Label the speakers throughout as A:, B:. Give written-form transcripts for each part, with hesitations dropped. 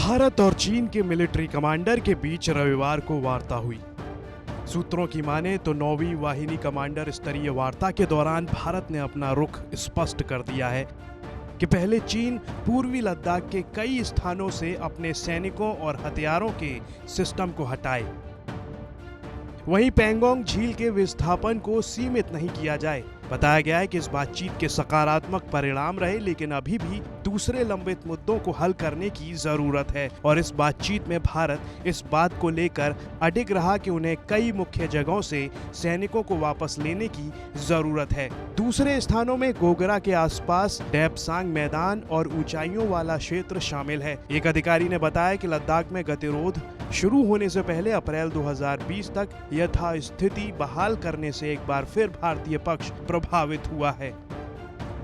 A: भारत और चीन के मिलिट्री कमांडर के बीच रविवार को वार्ता हुई। सूत्रों की माने तो 9वीं वाहिनी कमांडर स्तरीय वार्ता के दौरान भारत ने अपना रुख स्पष्ट कर दिया है कि पहले चीन पूर्वी लद्दाख के कई स्थानों से अपने सैनिकों और हथियारों के सिस्टम को हटाए, वहीं पैंगोंग झील के विस्थापन को सीमित नहीं किया जाए। बताया गया है कि इस बातचीत के सकारात्मक परिणाम रहे, लेकिन अभी भी दूसरे लंबित मुद्दों को हल करने की जरूरत है और इस बातचीत में भारत इस बात को लेकर अडिग रहा कि उन्हें कई मुख्य जगहों से सैनिकों को वापस लेने की जरूरत है। दूसरे स्थानों में गोगरा के आसपास डेपसांग मैदान और ऊंचाइयों वाला क्षेत्र शामिल है। एक अधिकारी ने बताया कि लद्दाख में गतिरोध शुरू होने से पहले अप्रैल 2020 तक यथास्थिति बहाल करने से एक बार फिर भारतीय पक्ष प्रभावित हुआ है।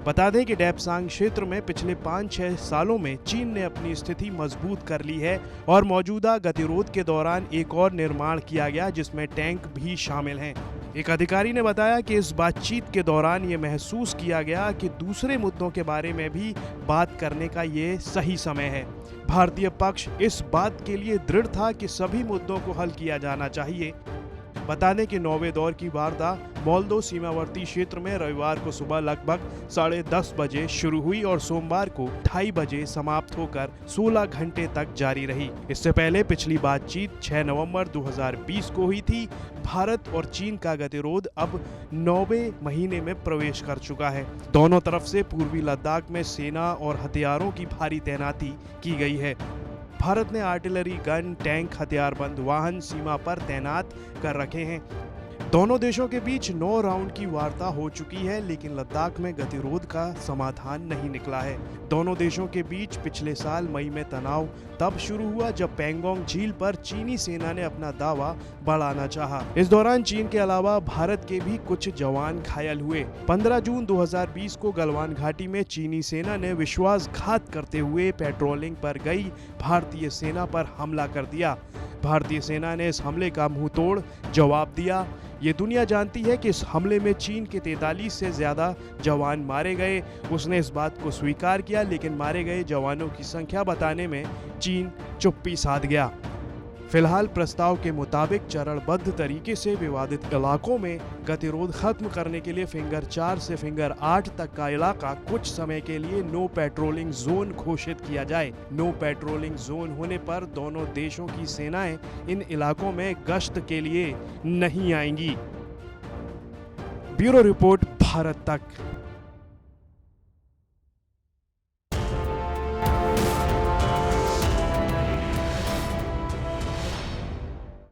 A: बता दें कि डेपसांग क्षेत्र में पिछले 5-6 सालों में चीन ने अपनी स्थिति मजबूत कर ली है और मौजूदा गतिरोध के दौरान एक और निर्माण किया गया जिसमें टैंक भी शामिल हैं। एक अधिकारी ने बताया कि इस बातचीत के दौरान ये महसूस किया गया कि दूसरे मुद्दों के बारे में भी बात करने का ये सही समय है। भारतीय पक्ष इस बात के लिए दृढ़ था कि सभी मुद्दों को हल किया जाना चाहिए। बता दें कि 9वें दौर की वार्ता मोल्दो सीमावर्ती क्षेत्र में रविवार को सुबह लगभग 10:30 बजे शुरू हुई और सोमवार को 2:30 बजे समाप्त होकर 16 घंटे तक जारी रही। इससे पहले पिछली बातचीत 6 नवंबर 2020 को हुई थी। भारत और चीन का गतिरोध अब 9वें महीने में प्रवेश कर चुका है। दोनों तरफ से पूर्वी लद्दाख में सेना और हथियारों की भारी तैनाती की गई है। भारत ने आर्टिलरी गन, टैंक, हथियारबंद वाहन सीमा पर तैनात कर रखे हैं। दोनों देशों के बीच 9 राउंड की वार्ता हो चुकी है, लेकिन लद्दाख में गतिरोध का समाधान नहीं निकला है। दोनों देशों के बीच पिछले साल मई में तनाव तब शुरू हुआ जब पैंगोंग झील पर चीनी सेना ने अपना दावा बढ़ाना चाहा। इस दौरान चीन के अलावा भारत के भी कुछ जवान घायल हुए। 15 जून 2020 को गलवान घाटी में चीनी सेना ने विश्वासघात करते हुए पेट्रोलिंग पर गई भारतीय सेना पर हमला कर दिया। भारतीय सेना ने इस हमले का मुंहतोड़ जवाब दिया। ये दुनिया जानती है कि इस हमले में चीन के 43 से ज्यादा जवान मारे गए। उसने इस बात को स्वीकार किया, लेकिन मारे गए जवानों की संख्या बताने में चीन चुप्पी साध गया। फिलहाल प्रस्ताव के मुताबिक चरणबद्ध तरीके से विवादित इलाकों में गतिरोध खत्म करने के लिए फिंगर 4 से फिंगर 8 तक का इलाका कुछ समय के लिए नो पेट्रोलिंग जोन घोषित किया जाए। नो पेट्रोलिंग जोन होने पर दोनों देशों की सेनाएं इन इलाकों में गश्त के लिए नहीं आएंगी। ब्यूरो रिपोर्ट, भारत तक।